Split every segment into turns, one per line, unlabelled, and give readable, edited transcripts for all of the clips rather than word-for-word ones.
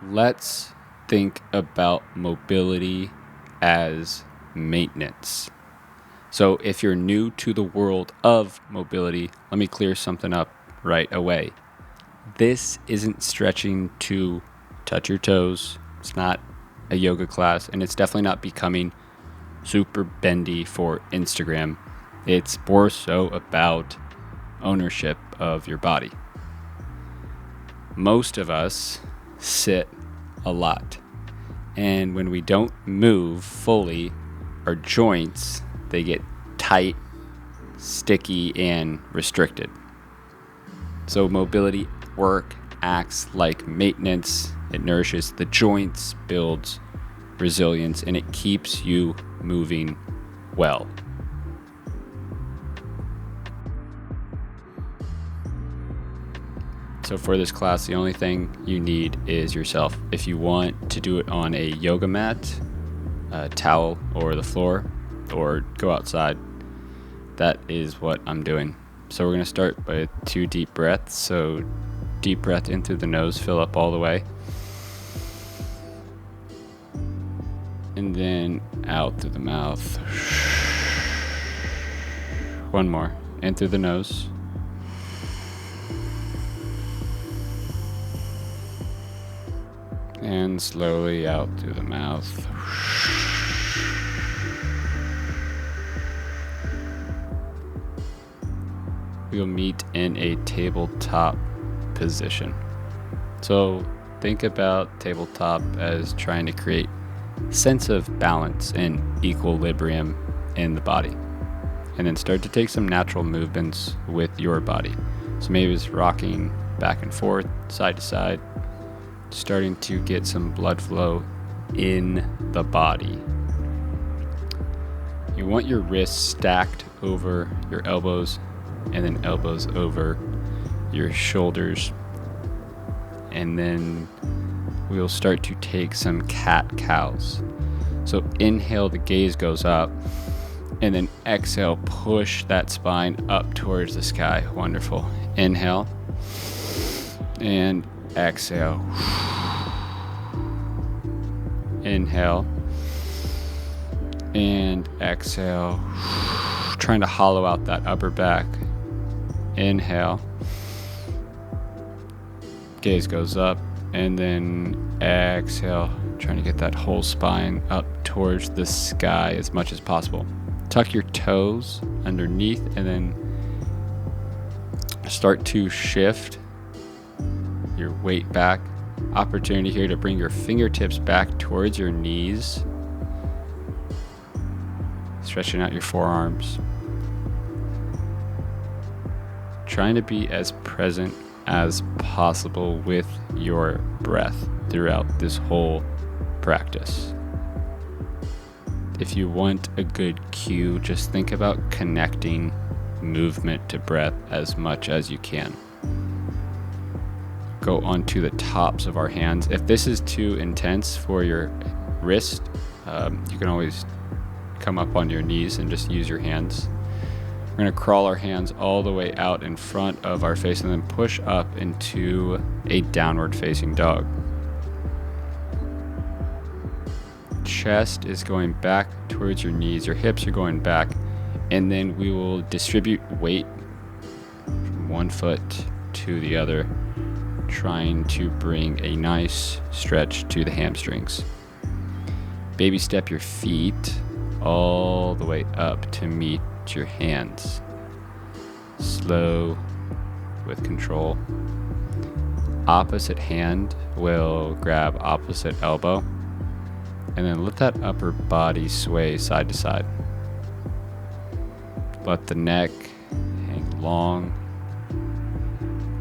Let's think about mobility as maintenance. So if you're new to the world of mobility, let me clear something up right away. This isn't stretching to touch your toes. It's not a yoga class, and it's definitely not becoming super bendy for Instagram. It's more so about ownership of your body. Most of us sit a lot, and when we don't move fully, our joints, they get tight, sticky, and restricted. So mobility work acts like maintenance. It nourishes the joints, builds resilience, and it keeps you moving well. So for this class, the only thing you need is yourself. If you want to do it on a yoga mat, a towel, or the floor, or go outside, that is what I'm doing. So we're going to start with 2 deep breaths. So deep breath in through the nose, fill up all the way. And then out through the mouth. One more. In through the nose. And slowly out through the mouth. We'll meet in a tabletop position. So think about tabletop as trying to create a sense of balance and equilibrium in the body. And then start to take some natural movements with your body. So maybe it's rocking back and forth, side to side, starting to get some blood flow in the body. You want your wrists stacked over your elbows and then elbows over your shoulders. And then we'll start to take some cat-cows. So inhale, the gaze goes up, and then exhale, push that spine up towards the sky. Wonderful. Inhale and exhale. Inhale and exhale. Trying to hollow out that upper back. Inhale. Gaze goes up, and then exhale. Trying to get that whole spine up towards the sky as much as possible. Tuck your toes underneath, and then start to shift your weight back. Opportunity here to bring your fingertips back towards your knees. Stretching out your forearms. Trying to be as present as possible with your breath throughout this whole practice. If you want a good cue, just think about connecting movement to breath as much as you can. Go onto the tops of our hands. If this is too intense for your wrist, you can always come up on your knees and just use your hands. We're going to crawl our hands all the way out in front of our face and then push up into a downward facing dog. Chest is going back towards your knees, your hips are going back, and then we will distribute weight from one foot to the other, trying to bring a nice stretch to the hamstrings. Baby step your feet all the way up to meet your hands. Slow with control. Opposite hand will grab opposite elbow, and then let that upper body sway side to side. Let the neck hang long,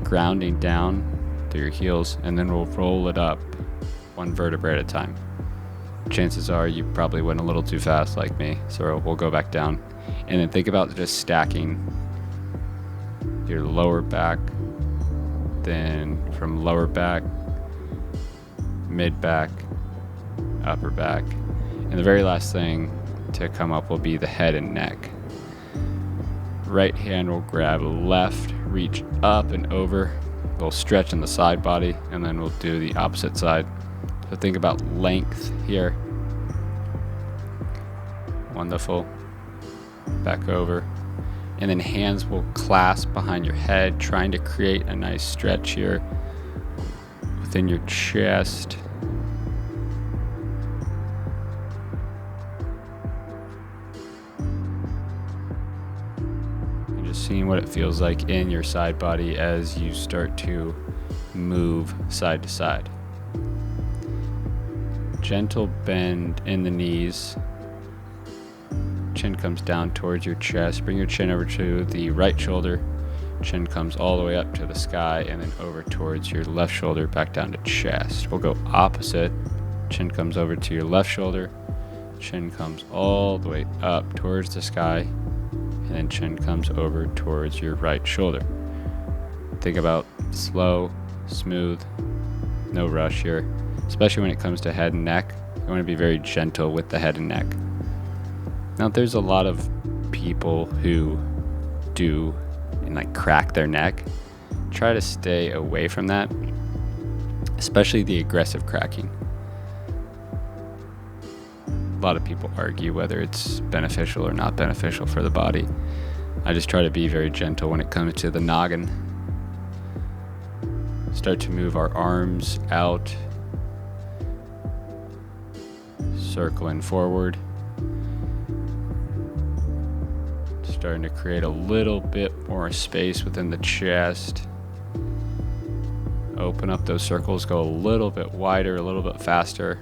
grounding down through your heels, and then we'll roll it up one vertebrae at a time. Chances are you probably went a little too fast like me, so we'll go back down. And then think about just stacking your lower back, then from lower back, mid back, upper back. And the very last thing to come up will be the head and neck. Right hand will grab left, reach up and over. We'll stretch in the side body, and then we'll do the opposite side. So think about length here. Wonderful. Back over. And then hands will clasp behind your head, trying to create a nice stretch here within your chest. And just seeing what it feels like in your side body as you start to move side to side. Gentle bend in the knees. Chin comes down towards your chest. Bring your chin over to the right shoulder. Chin comes all the way up to the sky and then over towards your left shoulder, back down to chest. We'll go opposite. Chin comes over to your left shoulder. Chin comes all the way up towards the sky and then chin comes over towards your right shoulder. Think about slow, smooth, no rush here, especially when it comes to head and neck. You want to be very gentle with the head and neck. Now, there's a lot of people who do and like crack their neck. Try to stay away from that, especially the aggressive cracking. A lot of people argue whether it's beneficial or not beneficial for the body. I just try to be very gentle when it comes to the noggin. Start to move our arms out, circling forward. Starting to create a little bit more space within the chest. Open up those circles, go a little bit wider, a little bit faster.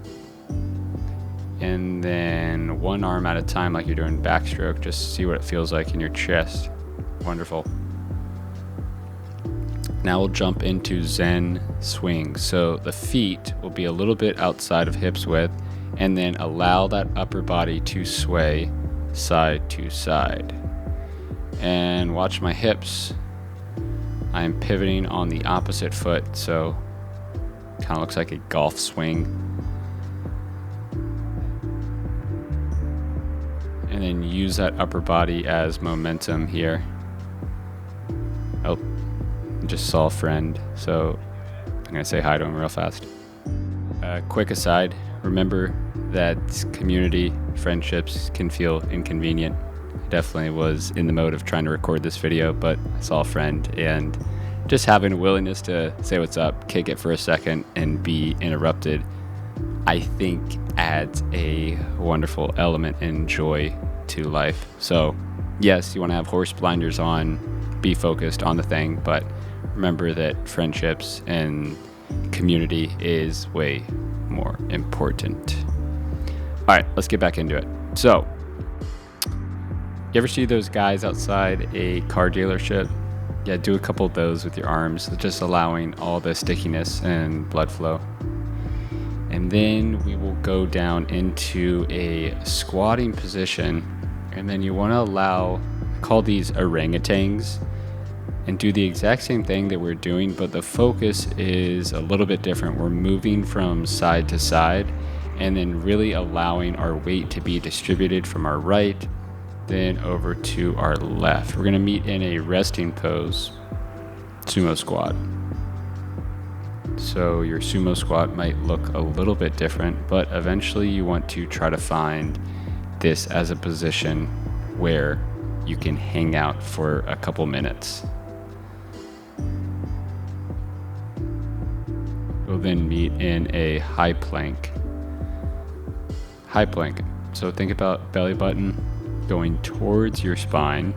And then one arm at a time, like you're doing backstroke, just see what it feels like in your chest. Wonderful. Now we'll jump into Zen swing. So the feet will be a little bit outside of hips width, and then allow that upper body to sway side to side. And watch my hips. I'm pivoting on the opposite foot, so kind of looks like a golf swing. And then use that upper body as momentum here. Oh, just saw a friend, so I'm gonna say hi to him real fast. Quick aside, remember that community friendships can feel inconvenient. Definitely was in the mode of trying to record this video, but I saw a friend and just having a willingness to say what's up, kick it for a second and be interrupted, I think adds a wonderful element and joy to life. So yes, you want to have horse blinders on, be focused on the thing, but remember that friendships and community is way more important. All right, let's get back into it. So, you ever see those guys outside a car dealership? Yeah, do a couple of those with your arms, just allowing all the stickiness and blood flow. And then we will go down into a squatting position, and then you want to allow, I call these orangutans, and do the exact same thing that we're doing, but the focus is a little bit different. We're moving from side to side, and then really allowing our weight to be distributed from our right then over to our left. We're going to meet in a resting pose, sumo squat. So your sumo squat might look a little bit different, but eventually you want to try to find this as a position where you can hang out for a couple minutes. We'll then meet in a high plank. High plank. So think about belly button going towards your spine,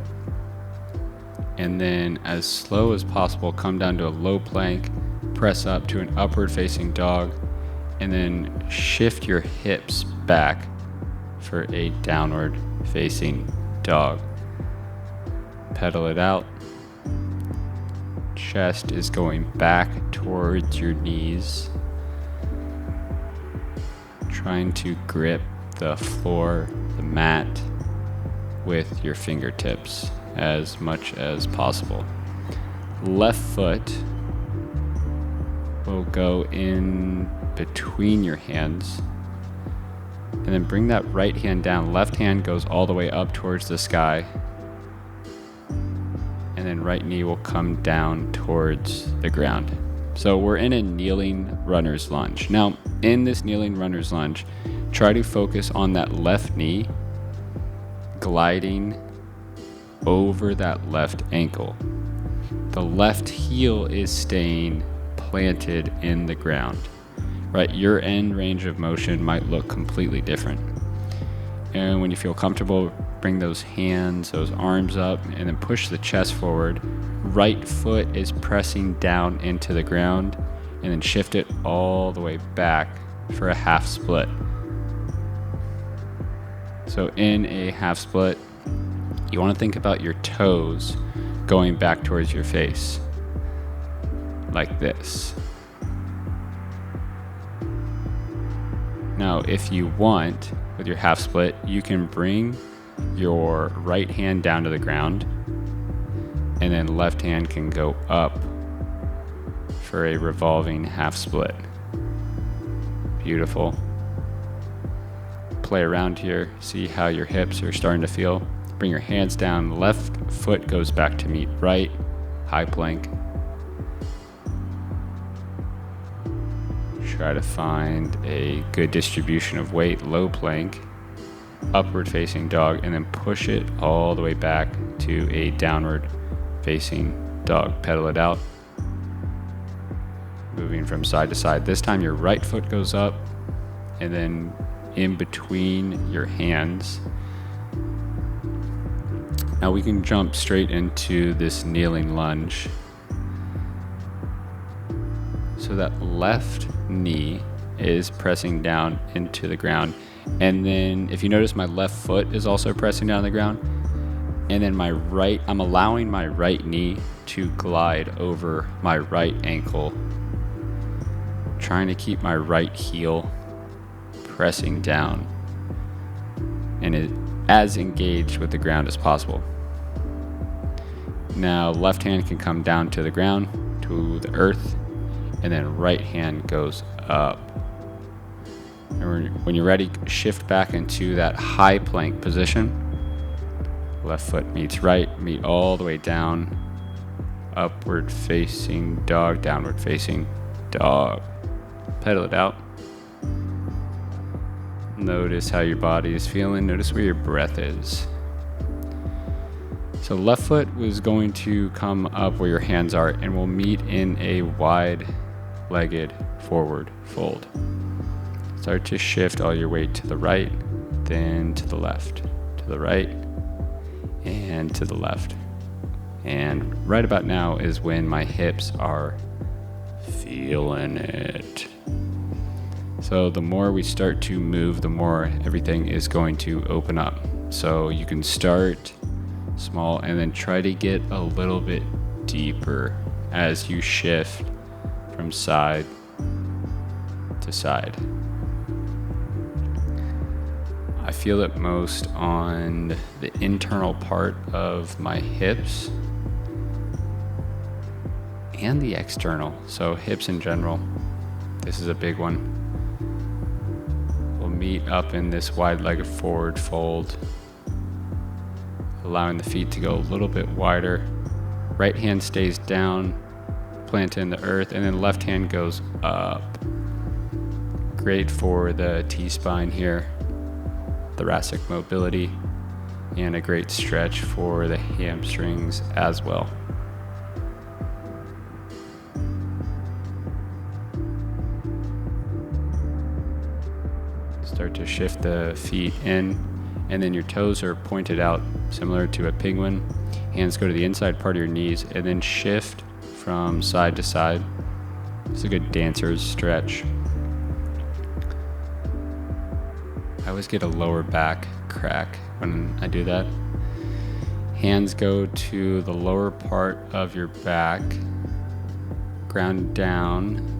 and then as slow as possible come down to a low plank, press up to an upward facing dog, and then shift your hips back for a downward facing dog. Pedal it out. Chest is going back towards your knees, trying to grip the floor, the mat, with your fingertips as much as possible. Left foot will go in between your hands, and then bring that right hand down. Left hand goes all the way up towards the sky, and then right knee will come down towards the ground. So we're in a kneeling runner's lunge. Now, in this kneeling runner's lunge, try to focus on that left knee gliding over that left ankle. The left heel is staying planted in the ground, right? Your end range of motion might look completely different. And when you feel comfortable, bring those hands, those arms up, and then push the chest forward. Right foot is pressing down into the ground, and then shift it all the way back for a half split. So in a half split, you want to think about your toes going back towards your face, like this. Now, if you want, with your half split, you can bring your right hand down to the ground, and then left hand can go up for a revolving half split. Beautiful. Play around here, see how your hips are starting to feel. Bring your hands down, left foot goes back to meet right, high plank. Try to find a good distribution of weight, low plank, upward facing dog, and then push it all the way back to a downward facing dog. Pedal it out. Moving from side to side. This time your right foot goes up, and then in between your hands. Now we can jump straight into this kneeling lunge. So that left knee is pressing down into the ground. And then if you notice, my left foot is also pressing down on the ground. And then I'm allowing my right knee to glide over my right ankle, trying to keep my right heel pressing down and as engaged with the ground as possible. Now left hand can come down to the ground, to the earth, and then right hand goes up. And when you're ready, shift back into that high plank position. Left foot meets right, meet all the way down, upward facing dog, downward facing dog. Pedal it out. Notice how your body is feeling. Notice where your breath is. So left foot was going to come up where your hands are, and we'll meet in a wide-legged forward fold. Start to shift all your weight to the right, then to the left, to the right, and to the left. And right about now is when my hips are feeling it. So the more we start to move, the more everything is going to open up. So you can start small and then try to get a little bit deeper as you shift from side to side. I feel it most on the internal part of my hips and the external. So hips in general, this is a big one. We'll meet up in this wide-legged forward fold, allowing the feet to go a little bit wider. Right hand stays down, planted in the earth, and then left hand goes up. Great for the T-spine here, thoracic mobility, and a great stretch for the hamstrings as well. Start to shift the feet in, and then your toes are pointed out similar to a penguin. Hands go to the inside part of your knees, and then shift from side to side. It's a good dancer's stretch. I always get a lower back crack when I do that. Hands go to the lower part of your back, ground down,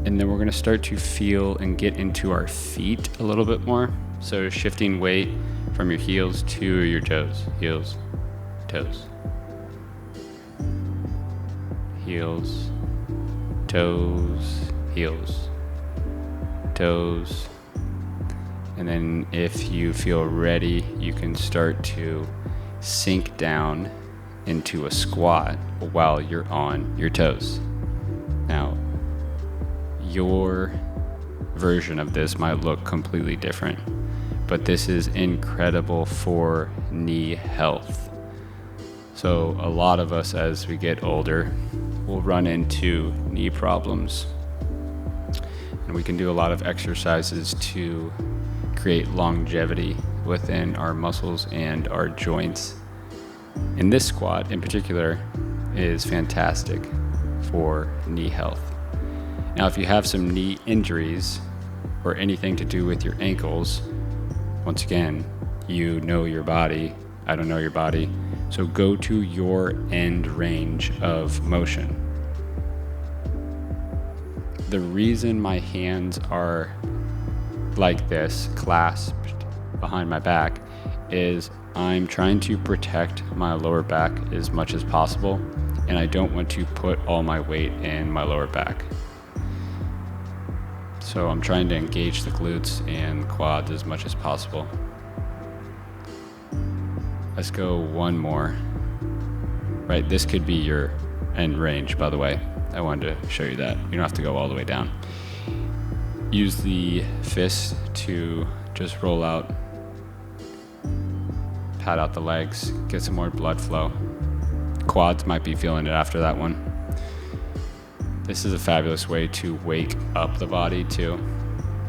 and then we're going to start to feel and get into our feet a little bit more. So shifting weight from your heels to your toes. Heels, toes. Heels, toes, heels, toes. And then if you feel ready, you can start to sink down into a squat while you're on your toes. Now, your version of this might look completely different, but this is incredible for knee health. So a lot of us as we get older will run into knee problems, and we can do a lot of exercises to create longevity within our muscles and our joints. And this squat in particular is fantastic for knee health. Now, if you have some knee injuries or anything to do with your ankles, once again, you know your body, I don't know your body, so go to your end range of motion. The reason my hands are like this, clasped behind my back, is I'm trying to protect my lower back as much as possible, and I don't want to put all my weight in my lower back. So I'm trying to engage the glutes and quads as much as possible. Let's go one more. Right, this could be your end range, by the way. I wanted to show you that. You don't have to go all the way down. Use the fist to just roll out, pat out the legs, get some more blood flow. Quads might be feeling it after that one. This is a fabulous way to wake up the body too.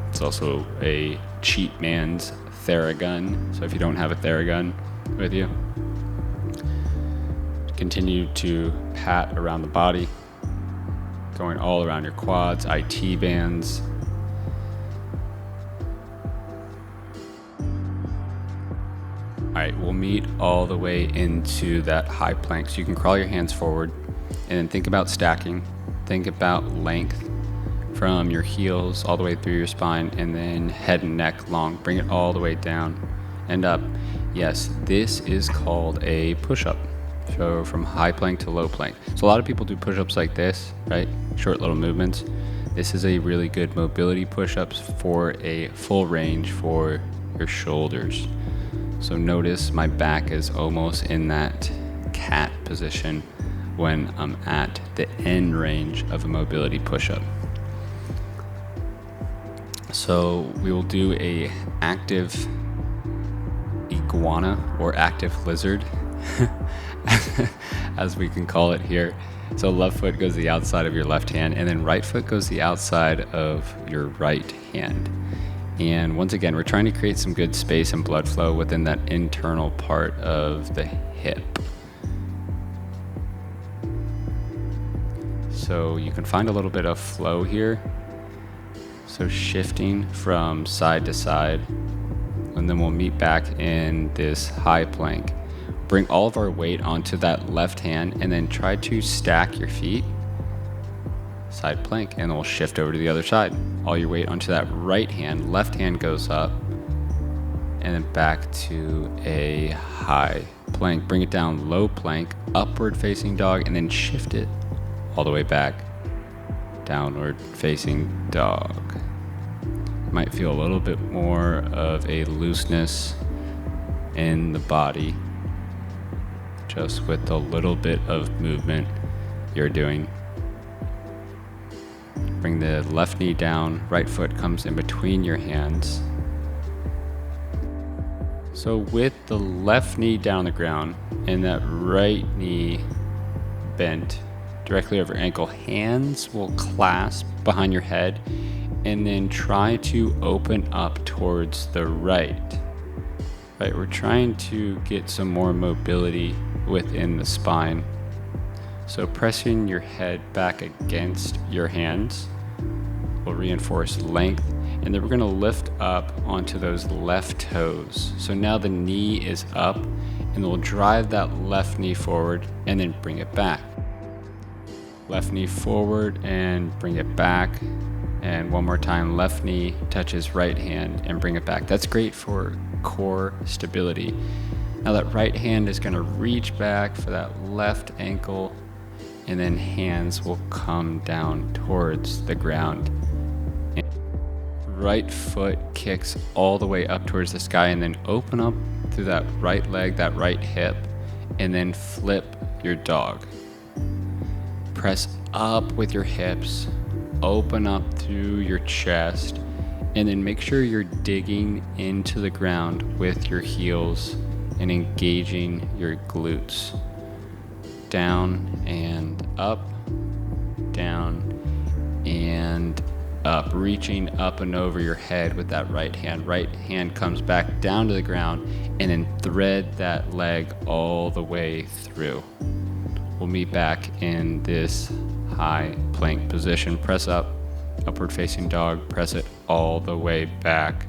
It's also a cheap man's Theragun. So if you don't have a Theragun with you, continue to pat around the body, going all around your quads, IT bands. All right, we'll meet all the way into that high plank. So you can crawl your hands forward and then think about stacking. Think about length from your heels all the way through your spine, and then head and neck long. Bring it all the way down and up. Yes, this is called a push-up. So from high plank to low plank. So a lot of people do push-ups like this, right? Short little movements. This is a really good mobility push-ups for a full range for your shoulders. So notice my back is almost in that cat position when I'm at the end range of a mobility push-up. So we will do a active iguana or active lizard, as we can call it here. So left foot goes the outside of your left hand, and then right foot goes the outside of your right hand. And once again, we're trying to create some good space and blood flow within that internal part of the hip. So you can find a little bit of flow here. So shifting from side to side, and then we'll meet back in this high plank. Bring all of our weight onto that left hand, and then try to stack your feet, side plank, and then we'll shift over to the other side. All your weight onto that right hand, left hand goes up, and then back to a high plank. Bring it down, low plank, upward facing dog, and then shift it all the way back, downward facing dog. You might feel a little bit more of a looseness in the body just with a little bit of movement you're doing. Bring the left knee down, right foot comes in between your hands. So with the left knee down on the ground and that right knee bent directly over ankle, hands will clasp behind your head, and then try to open up towards the right. Right, we're trying to get some more mobility within the spine. So pressing your head back against your hands will reinforce length, and then we're going to lift up onto those left toes. So now the knee is up, and we'll drive that left knee forward and then bring it back. Left knee forward and bring it back. And one more time, left knee touches right hand and bring it back. That's great for core stability. Now that right hand is going to reach back for that left ankle, and then hands will come down towards the ground. And right foot kicks all the way up towards the sky, and then open up through that right leg, that right hip, and then flip your dog. Press up with your hips, open up through your chest, And then make sure you're digging into the ground with your heels and engaging your glutes. Down and up, down and up, reaching up and over your head with that right hand. Right hand comes back down to the ground, and then thread that leg all the way through. We'll meet back in this high plank position. Press up, upward facing dog, press it all the way back,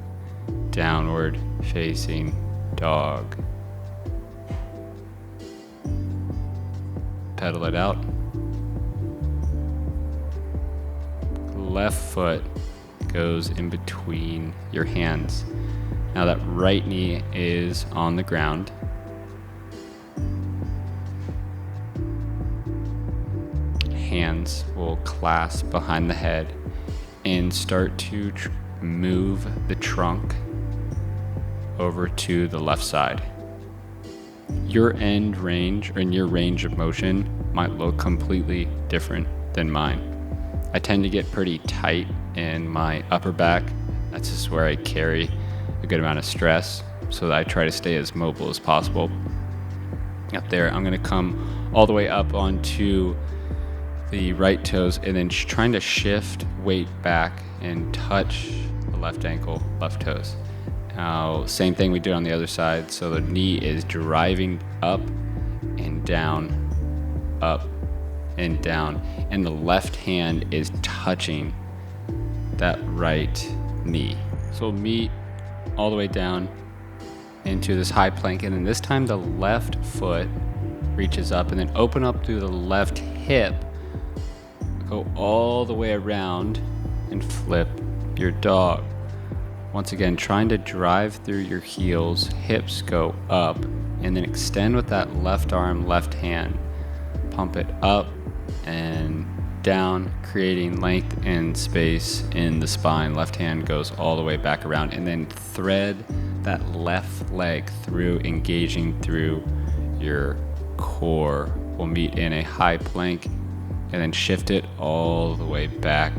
downward facing dog. Pedal it out. Left foot goes in between your hands. Now that right knee is on the ground. Hands will clasp behind the head and start to move the trunk over to the left side. Your end range, or your range of motion, might look completely different than mine. I tend to get pretty tight in my upper back. That's just where I carry a good amount of stress, so that I try to stay as mobile as possible. Up there, I'm gonna come all the way up onto the right toes and then trying to shift weight back and touch the left ankle, left toes. Now, same thing we did on the other side. So the knee is driving up and down, up and down, and the left hand is touching that right knee. So we'll meet all the way down into this high plank, and then this time the left foot reaches up, and then open up through the left hip, go all the way around and flip your dog. Once again, trying to drive through your heels, hips go up, and then extend with that left arm, left hand. Pump it up and down, creating length and space in the spine. Left hand goes all the way back around, and then thread that left leg through, engaging through your core. We'll meet in a high plank and then shift it all the way back.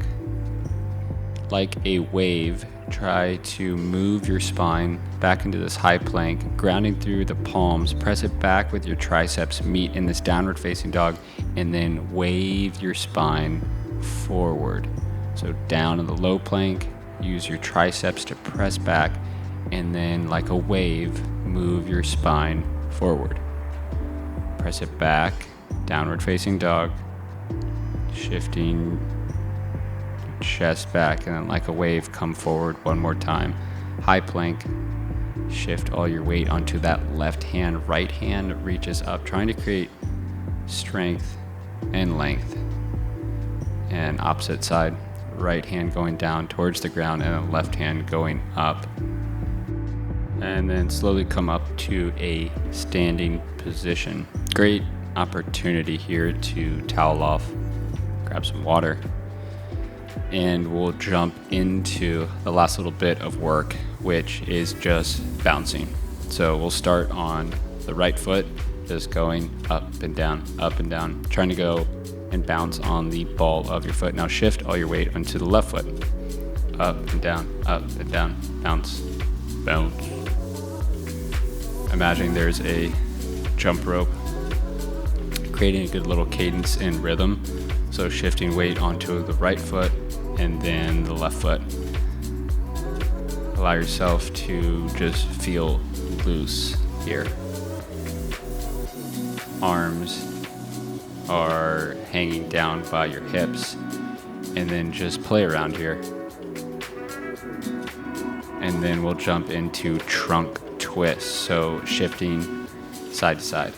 Like a wave, try to move your spine back into this high plank, grounding through the palms. Press it back with your triceps, meet in this downward facing dog, and then wave your spine forward. So down in the low plank, use your triceps to press back, and then like a wave, move your spine forward. Press it back, downward facing dog, shifting chest back, and then like a wave, come forward one more time. High plank, shift all your weight onto that left hand. Right hand reaches up, trying to create strength and length. And opposite side, right hand going down towards the ground, and then left hand going up. And then slowly come up to a standing position. Great opportunity here to towel off, grab some water, and we'll jump into the last little bit of work, which is just bouncing. So we'll start on the right foot, just going up and down, trying to go and bounce on the ball of your foot. Now shift all your weight onto the left foot. Up and down, bounce, bounce. Imagining there's a jump rope, creating a good little cadence and rhythm. So shifting weight onto the right foot and then the left foot. Allow yourself to just feel loose here. Arms are hanging down by your hips, and then just play around here. And then we'll jump into trunk twist. So shifting side to side.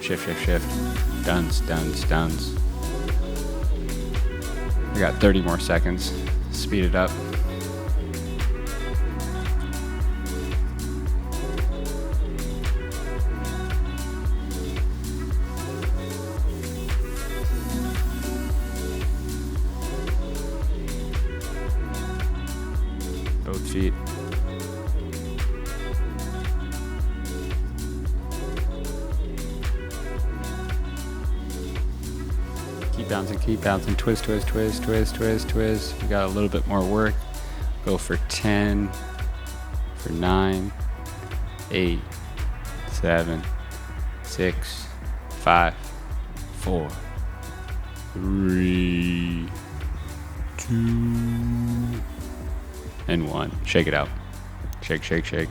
Shift, duns. We got 30 more seconds. Speed it up. Both feet. Keep bouncing, twist. We got a little bit more work. Go for 10, for 9, 8, 7, 6, 5, 4, 3, 2, and 1. Shake it out. Shake, shake, shake.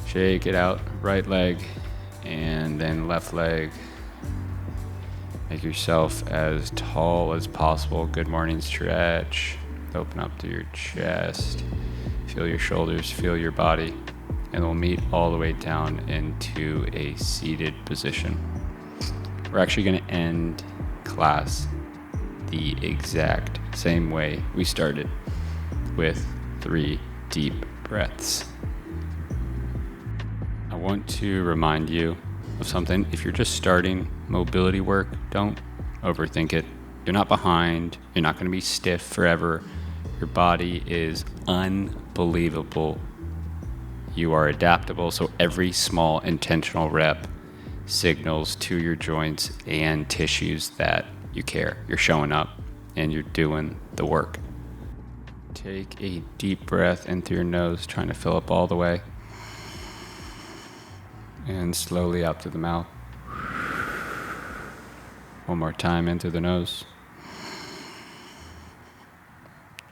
Shake it out. Right leg and then left leg. Make yourself as tall as possible. Good morning stretch. Open up to your chest. Feel your shoulders, feel your body. And we'll meet all the way down into a seated position. We're actually going to end class the exact same way we started, with 3 deep breaths. I want to remind you of something. If you're just starting mobility work, don't overthink it. You're not behind. You're not going to be stiff forever. Your body is unbelievable. You are adaptable, so every small intentional rep signals to your joints and tissues that you care. You're showing up and you're doing the work. Take a deep breath in through your nose, trying to fill up all the way. And slowly out through the mouth. One more time in through the nose.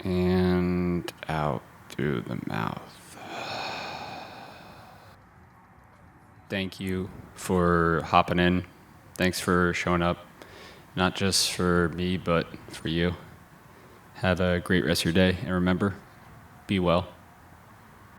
And out through the mouth. Thank you for hopping in. Thanks for showing up, not just for me, but for you. Have a great rest of your day. And remember, be well.